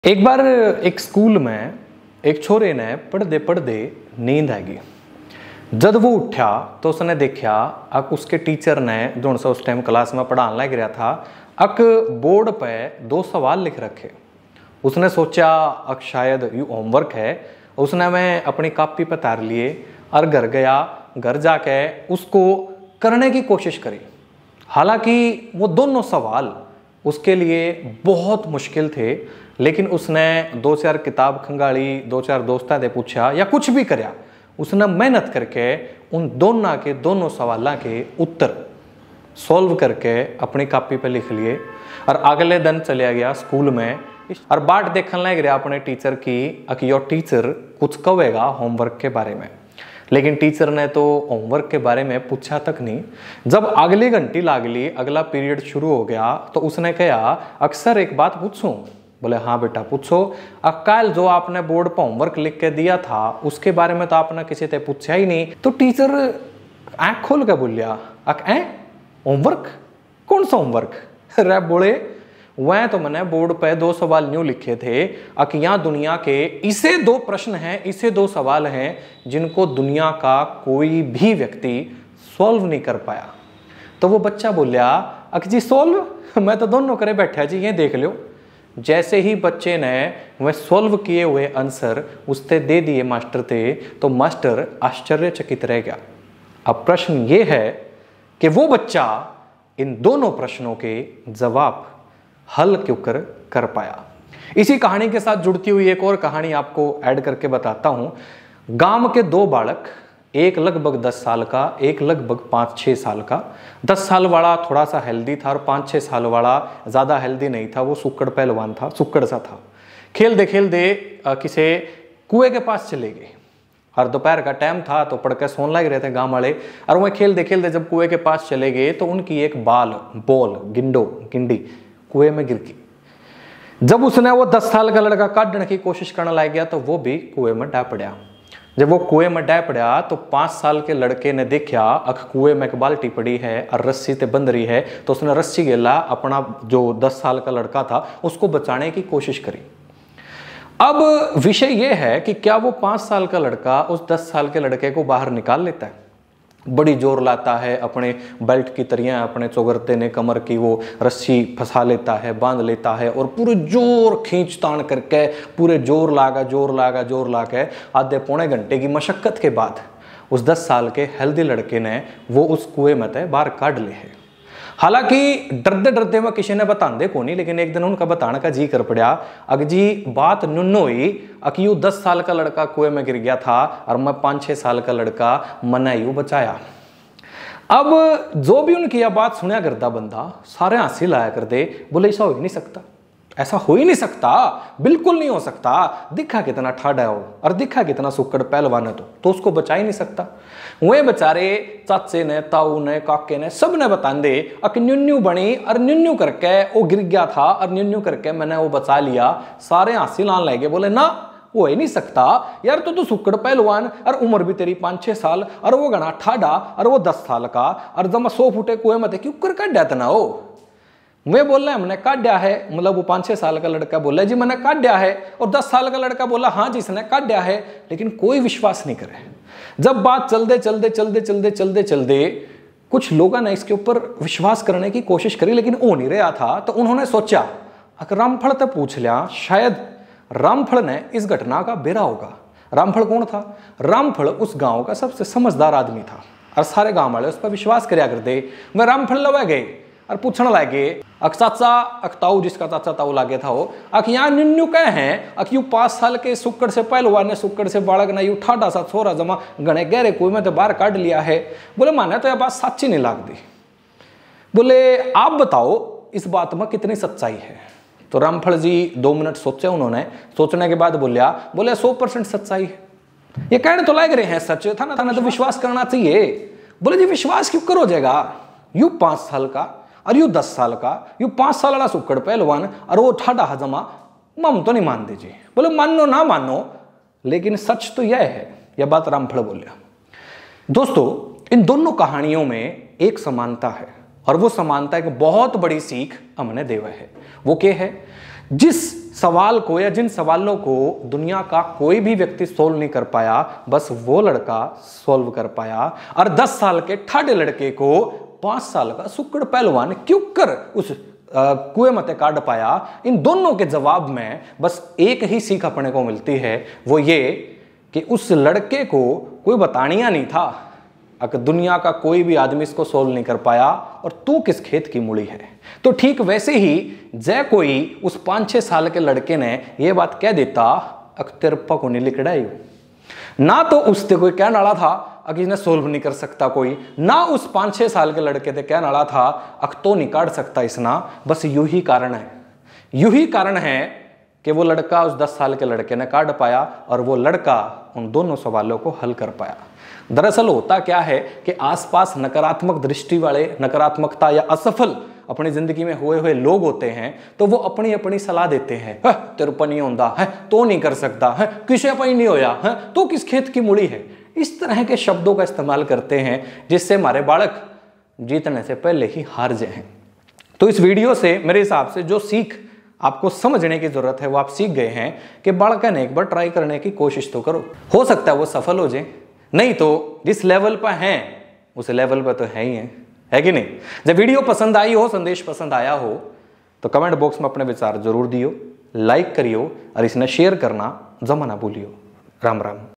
एक बार एक स्कूल में एक छोरे ने पढ़ते पढ़ते नींद आएगी। जब वो उठा तो उसने देखा अक उसके टीचर ने जो सा उस टाइम क्लास में पढ़ाने लग रहा था अक बोर्ड पे 2 सवाल लिख रखे। उसने सोचा अक शायद ये होमवर्क है। उसने मैं अपनी कॉपी पे तार लिए और घर गया। घर जाके उसको करने की कोशिश करी। हालांकि वो दोनों सवाल उसके लिए बहुत मुश्किल थे, लेकिन उसने 2-4 किताब खंगाली, 2-4 दोस्तों से पूछा या कुछ भी करया, उसने मेहनत करके उन दोनों सवालों के उत्तर सॉल्व करके अपनी कॉपी पे लिख लिए। और अगले दिन चलिया गया स्कूल में और बाट देखने लग रहा अपने टीचर की कि यो टीचर कुछ कहेगा होमवर्क के बारे में। लेकिन टीचर ने तो होमवर्क के बारे में पूछा तक नहीं। जब अगली घंटी लागली, अगला पीरियड शुरू हो गया, तो उसने कहा अक्सर एक बात पूछूं। बोले हाँ बेटा पूछो। कल जो आपने बोर्ड पर होमवर्क लिख के दिया था उसके बारे में तो आपने किसी से पूछा ही नहीं। तो टीचर आंख खोल के बोलिया होमवर्क? कौन सा होमवर्क? रे बोले वह तो मैंने बोर्ड पे 2 सवाल न्यू लिखे थे कि यहाँ दुनिया के इसे 2 प्रश्न हैं, इसे 2 सवाल हैं जिनको दुनिया का कोई भी व्यक्ति सॉल्व नहीं कर पाया। तो वो बच्चा बोलिया जी सॉल्व? मैं तो दोनों करे बैठा जी, ये देख लो। जैसे ही बच्चे ने वह सॉल्व किए हुए आंसर उससे दे दिए मास्टर थे, तो मास्टर आश्चर्यचकित रह गया। अब प्रश्न ये है कि वो बच्चा इन दोनों प्रश्नों के जवाब हल क्यों कर पाया। इसी कहानी के साथ जुड़ती हुई एक और कहानी आपको ऐड करके बताता हूं। गांव के 2 बालक, एक लगभग 10 साल का, एक लगभग 5-6 साल का। 10 साल वाला थोड़ा सा हेल्दी था और 5-6 साल वाला ज़्यादा हेल्दी नहीं था, वो सुक्कड़ पहलवान था, सुक्कड़ सा था। खेलते खेलते किसी कुएं के पास चले गए और दोपहर का टाइम था तो पढ़ के सोने लग रहे थे गाँव वाले। और वह खेलते खेलते जब कुएं के पास चले गए तो उनकी एक गिंडी कुएं में गिर गई। जब उसने वो 10 साल का लड़का काटने की कोशिश करने लग गया तो वो भी कुएं में डा पड़ा। जब वो कुएं में डा पड़ा तो 5 साल के लड़के ने देखा कुएं में एक बाल्टी पड़ी है और रस्सी से बंध रही है, तो उसने रस्सी गेला अपना जो 10 साल का लड़का था उसको बचाने की कोशिश करी। अब विषय यह है कि क्या वो 5 साल का लड़का उस 10 साल के लड़के को बाहर निकाल लेता है? बड़ी जोर लाता है, अपने बेल्ट की तरियां अपने चौगरते ने कमर की वो रस्सी फंसा लेता है, बांध लेता है और पूरे जोर खींच तान करके पूरे जोर ला के आधे पौने घंटे की मशक्कत के बाद उस 10 साल के हेल्दी लड़के ने वो उस कुएं में से बाहर काट ले है। हालांकि डरते डरते वह किसी ने बताते को नहीं, लेकिन एक दिन उनका बताने का जी कर पड़ा। अगजी बात नुन्नो हुई कि यू 10 साल का लड़का कुएं में गिर गया था और मैं 5-6 साल का लड़का मना यू बचाया। अब जो भी उनकी यह बात सुना करता बंदा सारे हंसी लाया करते, बोले ऐसा हो ही नहीं सकता, ऐसा हो ही नहीं सकता, बिल्कुल नहीं हो सकता। दिखा कितना ठाडा हो और दिखा कितना सुक्कड़ पहलवान है तो उसको बचा ही नहीं सकता। वे बेचारे चाचे ने, ताऊ ने, काके ने सब ने बता दे कि न्यून्यू बनी और न्यून्यू करके वो गिर गया था और न्यून्यू करके मैंने वो बचा लिया। सारे हंसी लाने लगे, बोले ना वो ही नहीं सकता यार, तो सुक्कड़ पहलवान और उम्र भी तेरी 5-6 साल और वो घना ठाडा और वो 10 साल का और जब 100 फुटे कुएं में क्यों कर काट दिया था हो। वे बोल रहे हमने काट दिया है, मतलब वो 5-6 साल का लड़का बोला जी मैंने काट दिया है, और 10 साल का लड़का बोला हाँ जी इसने काट दिया है। लेकिन कोई विश्वास नहीं करे। जब बात चलते कुछ लोगों ने इसके ऊपर विश्वास करने की कोशिश करी, लेकिन हो नहीं रहा था। तो उन्होंने सोचा अगर रामफल तो पूछ लिया, शायद रामफल ने इस घटना का बेरा होगा। रामफल कौन था? रामफल उस गांव का सबसे समझदार आदमी था और सारे गांव वाले उस पर विश्वास करया करते। वह रामफल लवा गए और पूछने लगे चाचा ताऊ, जिसका चाचा ताऊ लागे था वो यहाँ न्यून्यू कह हैं यू 5 साल के सुक्कड़ से पहलवान ने, सुक्कड़ से बालक ने यू ठाडा सा छोरा जमा गणे गहरे कुएं में तो बाहर काट लिया है। बोले माने तो यह बात सच्ची नहीं लगती। बोले आप बताओ इस बात में कितनी सच्चाई है? तो रामफल जी 2 मिनट सोचे उन्होंने। सोचने के बाद बोले 100% सच्चाई है। ये कहने तो लग रहे हैं सच था ना तो विश्वास करना चाहिए। बोले जी विश्वास क्यों करो जाएगा? यू 5 साल का और यू 10 साल का, यू 5 साल वाला सुक्कड़ पहलवान और वो ठाडा हजमा, हम तो नहीं मान दीजिए। बोले मानो ना मानो, लेकिन सच तो यह है। यह बात रामफल बोलिया। दोस्तों इन दोनों कहानियों में एक समानता है और वो समानता एक बहुत बड़ी सीख हमने देवा है। वो क्या है? जिस सवाल को या जिन सवालों को दुनिया का कोई भी व्यक्ति सोल्व नहीं कर पाया, बस वो लड़का सोल्व कर पाया। और 10 साल के ठाडे लड़के को 5 साल का सुक्कड़ पहलवान क्यों कर उस कुएं मते काट पाया। इन दोनों के जवाब में बस एक ही सीख अपने को मिलती है, वो ये कि उस लड़के को कोई बतानिया नहीं था, अगर दुनिया का कोई भी आदमी इसको सोल्व नहीं कर पाया और तू किस खेत की मूड़ी है। तो ठीक वैसे ही जय कोई उस 5-6 साल के लड़के ने ये बात कह देता, अक तेरे को नहीं लिखड़ाई ना, तो उससे कोई कहने वाला था अगर इन्हें सोल्व नहीं कर सकता कोई, ना उस 5-6 साल के लड़के से कहने वाला था अक तो नहीं काट सकता इसना। बस यू ही कारण है, यू ही कारण है कि वो लड़का उस 10 साल के लड़के ने काट पाया और वो लड़का उन दोनों सवालों को हल कर पाया। दरअसल होता क्या है कि आसपास नकारात्मक दृष्टि वाले, नकारात्मकता या असफल अपनी जिंदगी में हुए लोग होते हैं, तो वो अपनी अपनी सलाह देते हैं, तेरे पर नहीं होता है, तो नहीं कर सकता है, किसे पर नहीं होया है, तो किस खेत की मूड़ी है। इस तरह के शब्दों का इस्तेमाल करते हैं जिससे हमारे बालक जीतने से पहले ही हार जाएं। तो इस वीडियो से मेरे हिसाब से जो सीख आपको समझने की जरूरत है वो आप सीख गए हैं कि बालक ने एक बार ट्राई करने की कोशिश तो करो, हो सकता है वो सफल हो जाए, नहीं तो जिस लेवल पर हैं उस लेवल पर तो है ही है कि नहीं। जब वीडियो पसंद आई हो, संदेश पसंद आया हो, तो कमेंट बॉक्स में अपने विचार जरूर दियो, लाइक करियो और इसने शेयर करना जमा ना भूलियो। राम राम।